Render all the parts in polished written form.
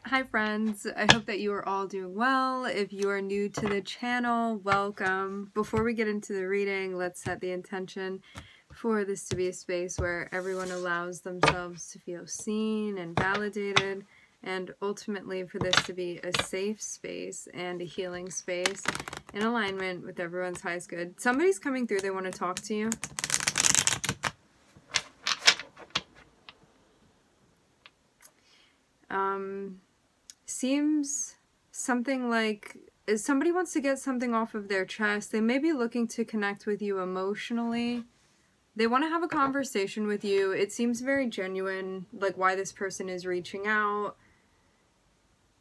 Hi friends, I hope that you are all doing well. If you are new to the channel, welcome. Before we get into the reading, let's set the intention for this to be a space where everyone allows themselves to feel seen and validated, and ultimately for this to be a safe space and a healing space in alignment with everyone's highest good. Somebody's coming through, they want to talk to you. Seems something like somebody wants to get something off of their chest. They may be looking to connect with you emotionally. They want to have a conversation with you. It seems very genuine, like why this person is reaching out.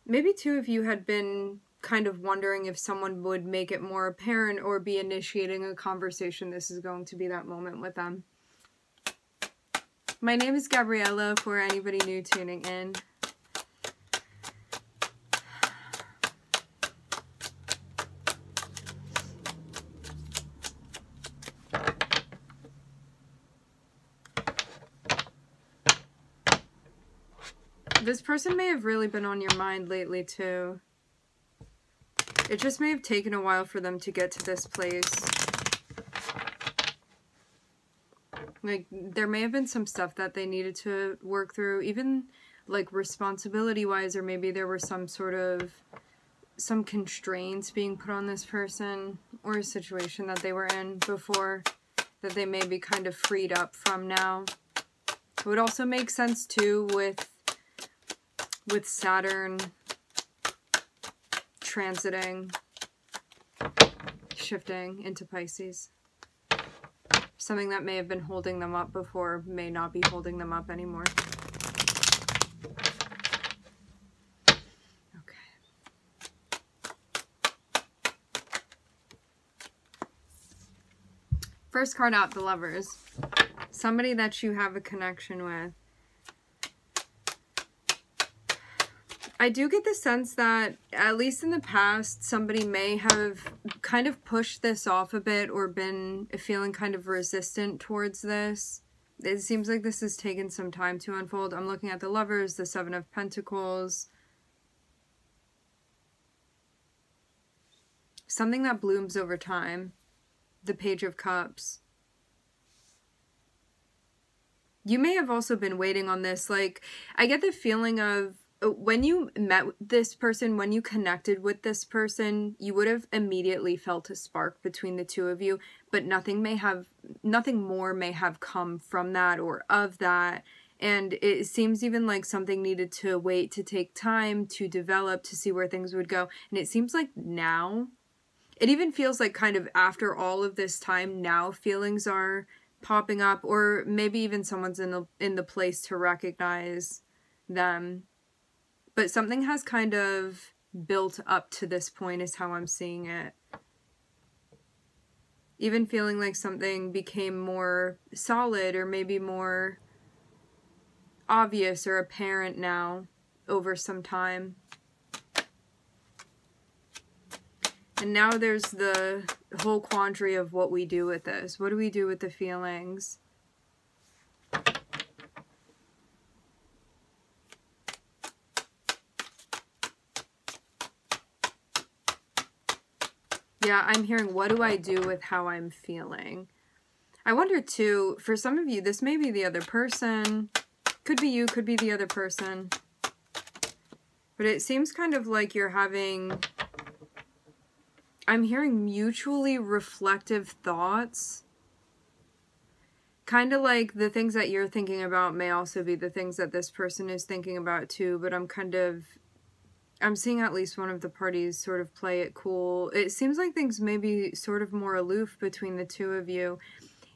Maybe two of you had been kind of wondering if someone would make it more apparent or be initiating a conversation. This is going to be that moment with them. My name is Gabriella for anybody new tuning in. This person may have really been on your mind lately too. It just may have taken a while for them to get to this place. Like, there may have been some stuff that they needed to work through, even like responsibility-wise, or maybe there were some constraints being put on this person, or a situation that they were in before that they may be kind of freed up from now. It would also make sense too with Saturn transiting, shifting into Pisces. Something that may have been holding them up before may not be holding them up anymore. Okay. First card out, the Lovers. Somebody that you have a connection with. I do get the sense that, at least in the past, somebody may have kind of pushed this off a bit or been feeling kind of resistant towards this. It seems like this has taken some time to unfold. I'm looking at the Lovers, the Seven of Pentacles. Something that blooms over time. The Page of Cups. You may have also been waiting on this. Like, I get the feeling of, when you met this person, when you connected with this person, you would have immediately felt a spark between the two of you, but nothing more may have come from that or of that. And it seems even like something needed to wait, to take time to develop, to see where things would go. And it seems like now, it even feels like kind of after all of this time, now feelings are popping up, or maybe even someone's in the place to recognize them. But something has kind of built up to this point is how I'm seeing it. Even feeling like something became more solid or maybe more obvious or apparent now over some time. And now there's the whole quandary of what we do with this. What do we do with the feelings? Yeah, I'm hearing, what do I do with how I'm feeling? I wonder too, for some of you, this may be the other person. Could be you, could be the other person. But it seems kind of like you're having, I'm hearing mutually reflective thoughts. Kind of like the things that you're thinking about may also be the things that this person is thinking about too, but I'm seeing at least one of the parties sort of play it cool. It seems like things may be sort of more aloof between the two of you.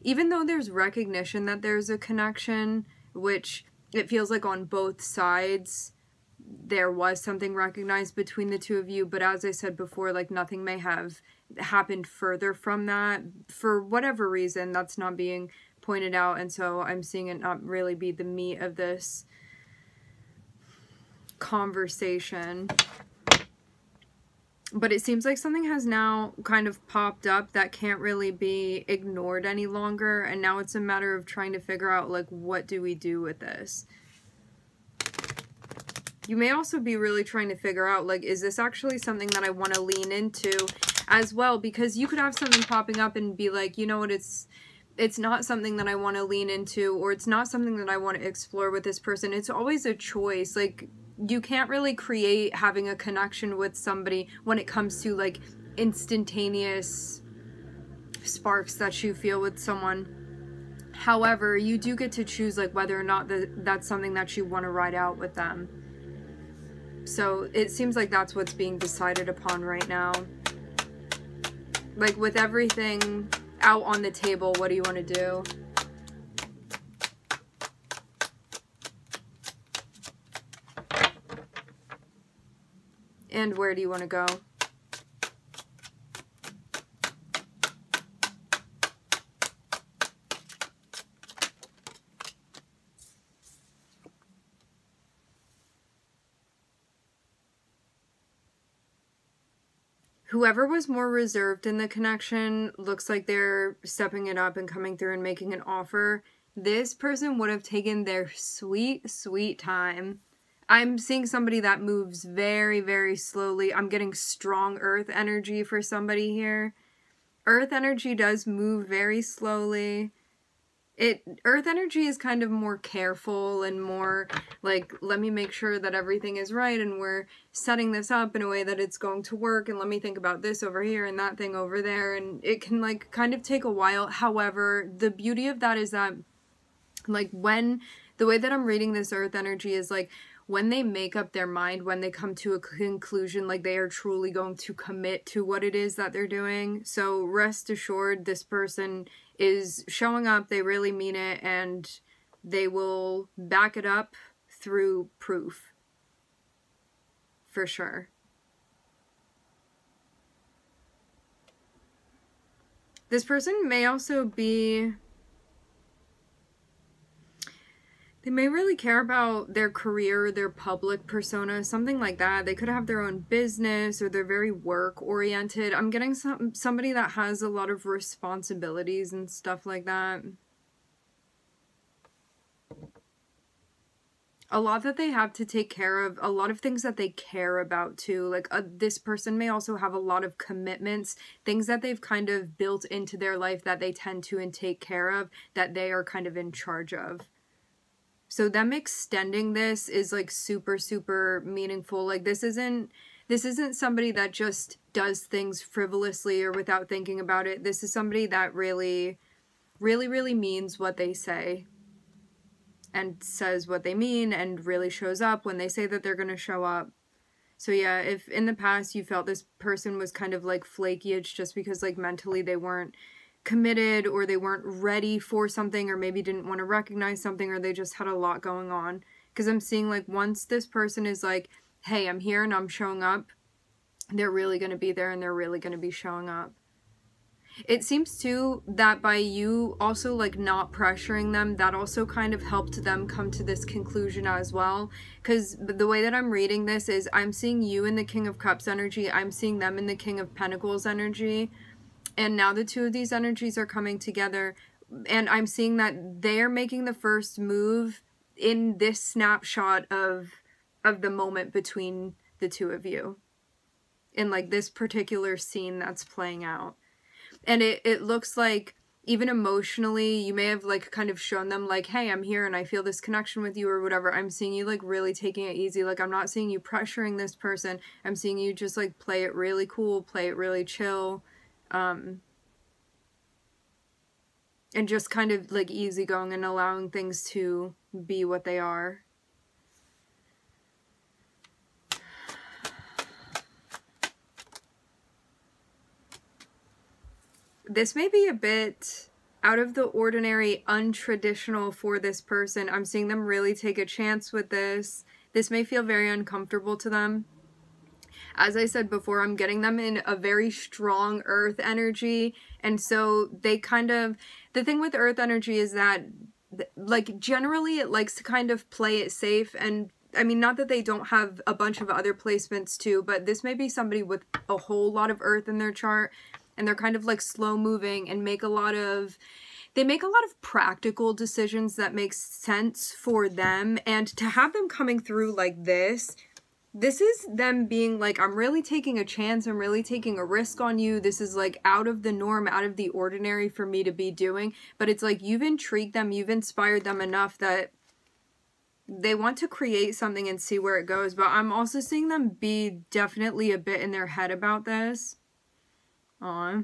Even though there's recognition that there's a connection, which it feels like on both sides there was something recognized between the two of you. But as I said before, like nothing may have happened further from that. For whatever reason, that's not being pointed out. And so I'm seeing it not really be the meat of this conversation. But it seems like something has now kind of popped up that can't really be ignored any longer, and now it's a matter of trying to figure out, like, what do we do with this? You may also be really trying to figure out, like, is this actually something that I want to lean into as well? Because you could have something popping up and be like, you know what, it's not something that I want to lean into, or it's not something that I want to explore with this person. It's always a choice. Like, you can't really create having a connection with somebody when it comes to, like, instantaneous sparks that you feel with someone. However, you do get to choose, like, whether or not that's something that you want to ride out with them. So it seems like that's what's being decided upon right now. Like, with everything out on the table, what do you want to do? And where do you want to go? Whoever was more reserved in the connection looks like they're stepping it up and coming through and making an offer. This person would have taken their sweet, sweet time. I'm seeing somebody that moves very, very slowly. I'm getting strong earth energy for somebody here. Earth energy does move very slowly. Earth energy is kind of more careful and more like, let me make sure that everything is right and we're setting this up in a way that it's going to work, and let me think about this over here and that thing over there, and it can, like, kind of take a while. However, the beauty of that is that, like, when the way that I'm reading this earth energy is, like, when they make up their mind, when they come to a conclusion, like, they are truly going to commit to what it is that they're doing. So rest assured, this person is showing up, they really mean it, and they will back it up through proof. For sure. This person may also be... They may really care about their career, their public persona, something like that. They could have their own business, or they're very work-oriented. I'm getting somebody that has a lot of responsibilities and stuff like that. A lot that they have to take care of, a lot of things that they care about too. Like, this person may also have a lot of commitments, things that they've kind of built into their life that they tend to and take care of, that they are kind of in charge of. So them extending this is, like, super, super meaningful. Like, this isn't somebody that just does things frivolously or without thinking about it. This is somebody that really, really, really means what they say and says what they mean and really shows up when they say that they're going to show up. So yeah, if in the past you felt this person was kind of, like, flaky, it's just because, like, mentally they weren't committed, or they weren't ready for something, or maybe didn't want to recognize something, or they just had a lot going on. Because I'm seeing, like, once this person is like, hey, I'm here and I'm showing up, they're really going to be there and they're really going to be showing up. It seems too that by you also, like, not pressuring them, that also kind of helped them come to this conclusion as well. Because the way that I'm reading this is, I'm seeing you in the King of Cups energy, I'm seeing them in the King of Pentacles energy. And now the two of these energies are coming together, and I'm seeing that they're making the first move in this snapshot of the moment between the two of you, in, like, this particular scene that's playing out. And it looks like, even emotionally, you may have, like, kind of shown them, like, hey, I'm here and I feel this connection with you or whatever. I'm seeing you, like, really taking it easy. Like, I'm not seeing you pressuring this person. I'm seeing you just, like, play it really cool, play it really chill. And just kind of, like, easygoing and allowing things to be what they are. This may be a bit out of the ordinary, untraditional for this person. I'm seeing them really take a chance with this. This may feel very uncomfortable to them. As I said before, I'm getting them in a very strong earth energy. And so they kind of, the thing with earth energy is that, like, generally it likes to kind of play it safe. And I mean, not that they don't have a bunch of other placements too, but this may be somebody with a whole lot of earth in their chart, and they're kind of, like, slow moving and make a lot of they make a lot of practical decisions that make sense for them, and to have them coming through like this is them being like, I'm really taking a chance, I'm really taking a risk on you, this is like out of the norm, out of the ordinary for me to be doing, but it's like you've intrigued them, you've inspired them enough that they want to create something and see where it goes. But I'm also seeing them be definitely a bit in their head about this. Aw.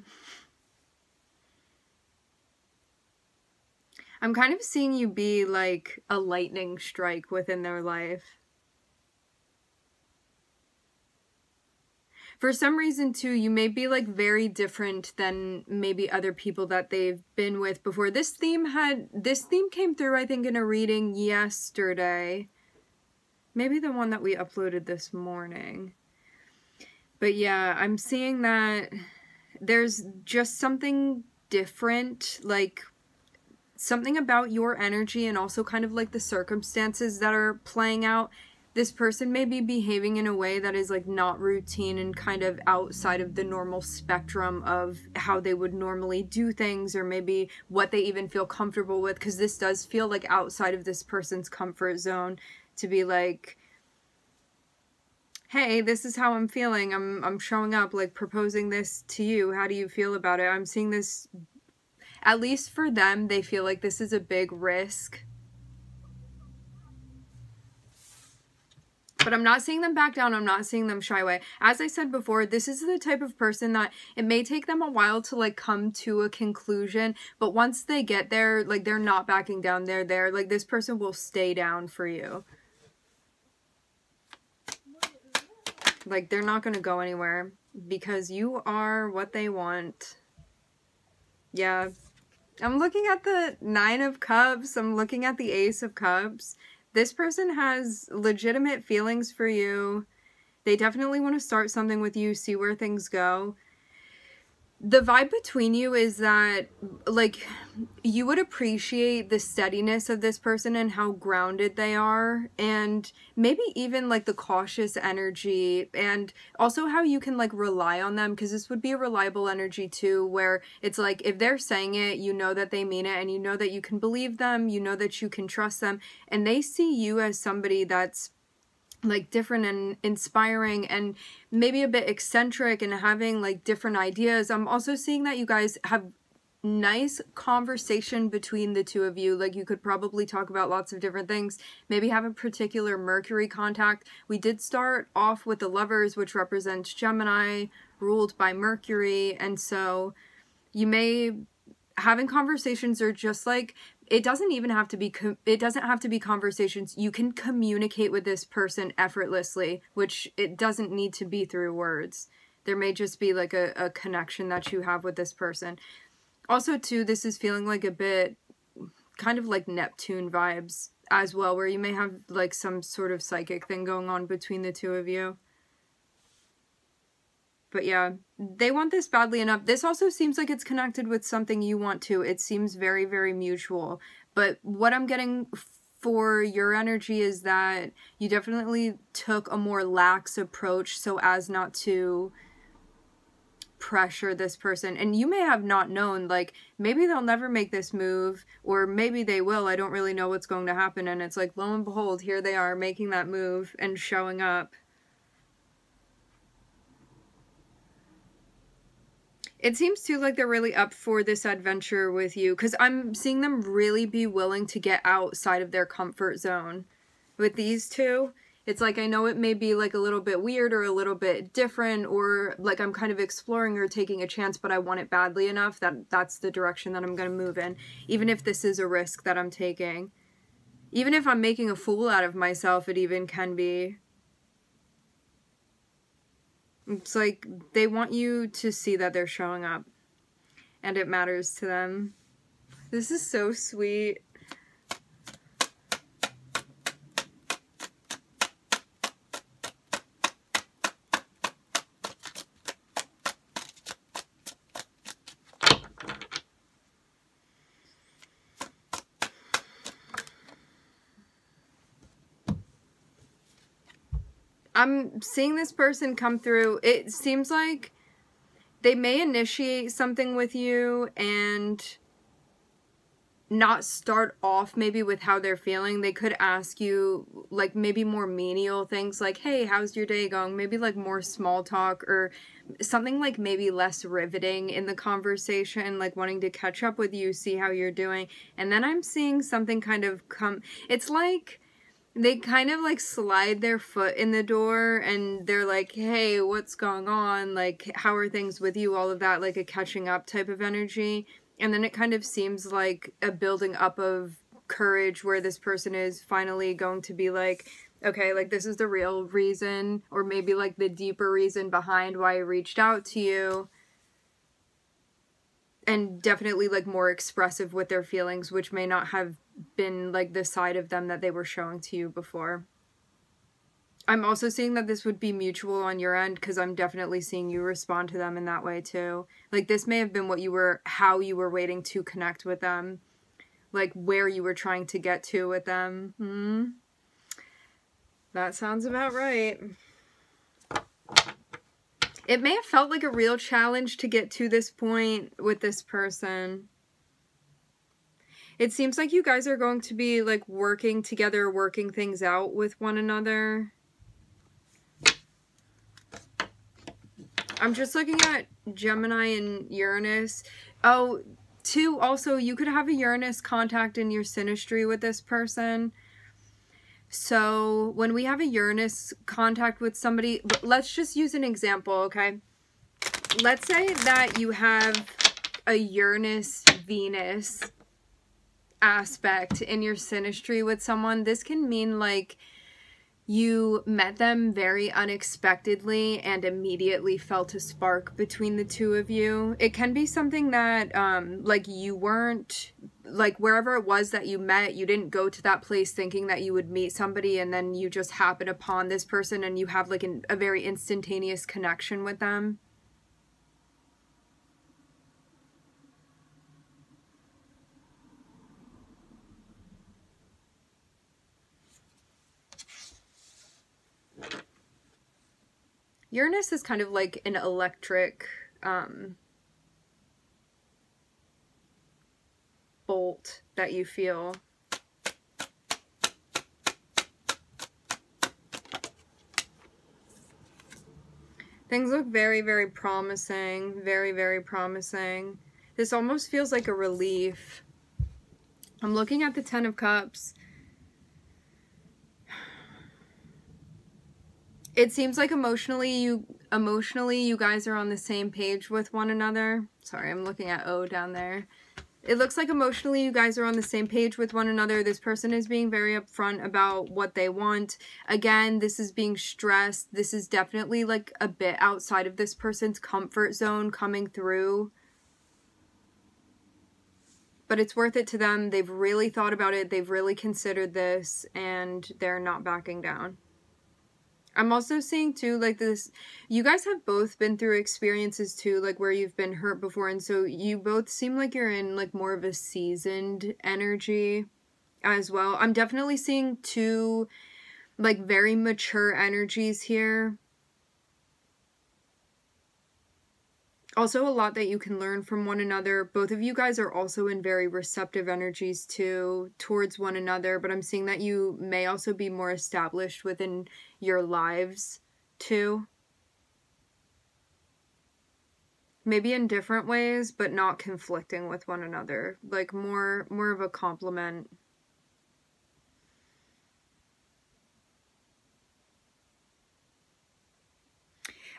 I'm kind of seeing you be like a lightning strike within their life. For some reason too, you may be like very different than maybe other people that they've been with before. This theme came through, I think, in a reading yesterday. Maybe the one that we uploaded this morning. But yeah, I'm seeing that there's just something different, like something about your energy and also kind of like the circumstances that are playing out. This person may be behaving in a way that is like not routine and kind of outside of the normal spectrum of how they would normally do things, or maybe what they even feel comfortable with, because this does feel like outside of this person's comfort zone to be like, hey, this is how I'm feeling, I'm showing up, like proposing this to you, how do you feel about it? I'm seeing this, at least for them, they feel like this is a big risk. But I'm not seeing them back down. I'm not seeing them shy away. As I said before, this is the type of person that it may take them a while to like come to a conclusion. But once they get there, like they're not backing down. They're there. Like this person will stay down for you. Like they're not going to go anywhere because you are what they want. Yeah. I'm looking at the 9 of Cups. I'm looking at the Ace of Cups. This person has legitimate feelings for you. They definitely want to start something with you, see where things go. The vibe between you is that, like, you would appreciate the steadiness of this person and how grounded they are, and maybe even, like, the cautious energy, and also how you can, like, rely on them, because this would be a reliable energy, too, where it's like, if they're saying it, you know that they mean it, and you know that you can believe them, you know that you can trust them, and they see you as somebody that's like different and inspiring and maybe a bit eccentric and having like different ideas. I'm also seeing that you guys have nice conversation between the two of you. Like you could probably talk about lots of different things, maybe have a particular Mercury contact. We did start off with the Lovers, which represents Gemini, ruled by Mercury, and so you may having conversations are just like, it doesn't have to be conversations. You can communicate with this person effortlessly, which it doesn't need to be through words. There may just be like a connection that you have with this person. Also, too, this is feeling like a bit kind of like Neptune vibes as well, where you may have like some sort of psychic thing going on between the two of you. But yeah, they want this badly enough. This also seems like it's connected with something you want to. It seems very, very mutual. But what I'm getting for your energy is that you definitely took a more lax approach so as not to pressure this person. And you may have not known, like, maybe they'll never make this move, or maybe they will. I don't really know what's going to happen. And it's like, lo and behold, here they are making that move and showing up. It seems too like they're really up for this adventure with you, because I'm seeing them really be willing to get outside of their comfort zone with these two. It's like, I know it may be like a little bit weird or a little bit different, or like I'm kind of exploring or taking a chance, but I want it badly enough that that's the direction that I'm going to move in, even if this is a risk that I'm taking. Even if I'm making a fool out of myself, it even can be. It's like they want you to see that they're showing up and it matters to them. This is so sweet. I'm seeing this person come through. It seems like they may initiate something with you, and not start off maybe with how they're feeling. They could ask you like maybe more menial things like, hey, how's your day going? Maybe like more small talk or something like maybe less riveting in the conversation, like wanting to catch up with you, see how you're doing. And then I'm seeing something kind of come, it's like they kind of like slide their foot in the door and they're like, hey, what's going on? Like, how are things with you? All of that, like a catching up type of energy. And then it kind of seems like a building up of courage where this person is finally going to be like, okay, like this is the real reason, or maybe like the deeper reason behind why I reached out to you. And definitely like more expressive with their feelings, which may not have been like the side of them that they were showing to you before. I'm also seeing that this would be mutual on your end, because I'm definitely seeing you respond to them in that way too. Like this may have been how you were waiting to connect with them, like where you were trying to get to with them. That sounds about right. It may have felt like a real challenge to get to this point with this person. It seems like you guys are going to be like working together, working things out with one another. I'm just looking at Gemini and Uranus. Oh, too, also, you could have a Uranus contact in your synastry with this person. So when we have a Uranus contact with somebody, let's just use an example, okay? Let's say that you have a Uranus-Venus aspect in your synastry with someone. This can mean like you met them very unexpectedly and immediately felt a spark between the two of you. It can be something that like you weren't, like wherever it was that you met, you didn't go to that place thinking that you would meet somebody, and then you just happen upon this person and you have like a very instantaneous connection with them. Uranus is kind of like an electric bolt that you feel. Things look very, very promising. Very, very promising. This almost feels like a relief. I'm looking at the Ten of Cups. It seems like emotionally you guys are on the same page with one another. Sorry, I'm looking at O down there. It looks like emotionally you guys are on the same page with one another. This person is being very upfront about what they want. Again, this is being stressed. This is definitely like a bit outside of this person's comfort zone coming through. But it's worth it to them. They've really thought about it. They've really considered this, and they're not backing down. I'm also seeing too, like this, you guys have both been through experiences too, like where you've been hurt before. And so you both seem like you're in like more of a seasoned energy as well. I'm definitely seeing two like very mature energies here. Also a lot that you can learn from one another. Both of you guys are also in very receptive energies too towards one another, but I'm seeing that you may also be more established within your lives too. Maybe in different ways, but not conflicting with one another. Like more of a complement.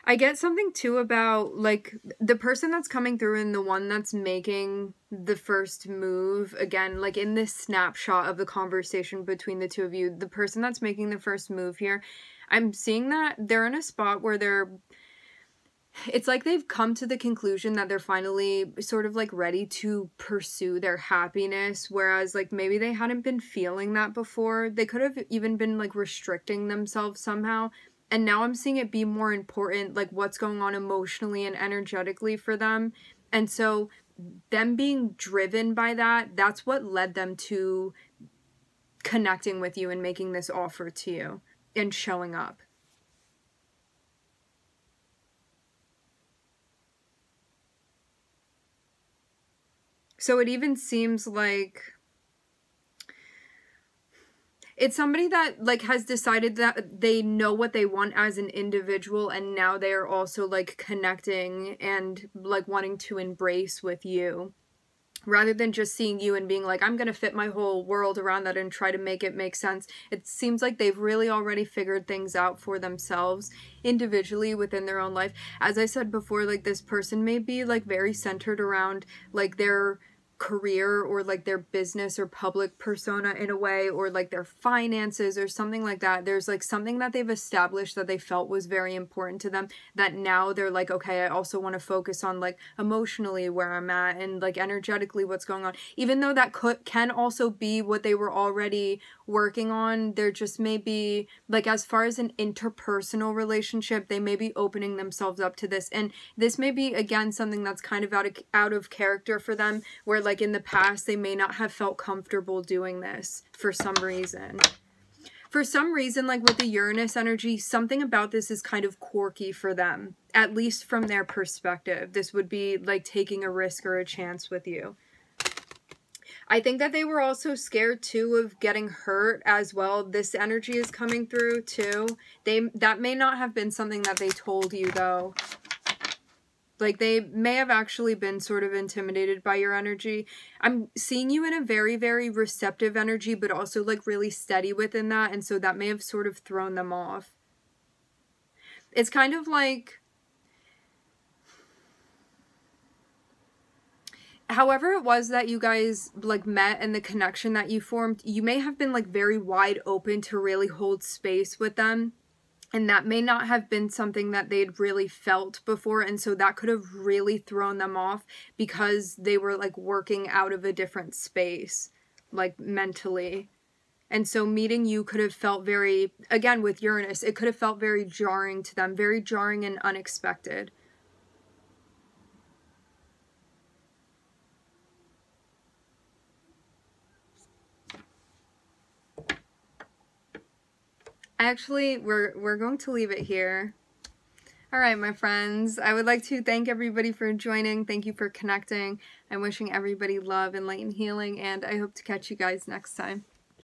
I get something too about like the person that's coming through and the one that's making the first move. Again, like in this snapshot of the conversation between the two of you, the person that's making the first move here, I'm seeing that they're in a spot where it's like they've come to the conclusion that they're finally sort of like ready to pursue their happiness, whereas like maybe they hadn't been feeling that before. They could have even been like restricting themselves somehow. And now I'm seeing it be more important, like what's going on emotionally and energetically for them. And so them being driven by that, that's what led them to connecting with you and making this offer to you and showing up. So it even seems like It's somebody that like has decided that they know what they want as an individual, and now they are also like connecting and like wanting to embrace with you, rather than just seeing you and being like, I'm gonna fit my whole world around that and try to make it make sense. It seems like they've really already figured things out for themselves individually within their own life. As I said before, like this person may be like very centered around like their career or like their business or public persona in a way, or like their finances or something like that. There's like something that they've established that they felt was very important to them, that now they're like, okay, I also want to focus on like emotionally where I'm at and like energetically what's going on, even though that can also be what they were already working on. There just may be like, as far as an interpersonal relationship, they may be opening themselves up to this, and this may be again something that's kind of out of character for them, where like in the past they may not have felt comfortable doing this for some reason. For some reason, like with the Uranus energy, something about this is kind of quirky for them, at least from their perspective. This would be like taking a risk or a chance with you. I think that they were also scared too of getting hurt as well. This energy is coming through too. That may not have been something that they told you though. Like they may have actually been sort of intimidated by your energy. I'm seeing you in a very, very receptive energy, but also like really steady within that. And so that may have sort of thrown them off. It's kind of like, however it was that you guys like met and the connection that you formed, you may have been like very wide open to really hold space with them. And that may not have been something that they'd really felt before. And so that could have really thrown them off because they were like working out of a different space, like mentally. And so meeting you could have felt very, again with Uranus, it could have felt very jarring to them, very jarring and unexpected. Actually, we're going to leave it here. All right, my friends, I would like to thank everybody for joining. Thank you for connecting. I'm wishing everybody love and light and healing, and I hope to catch you guys next time.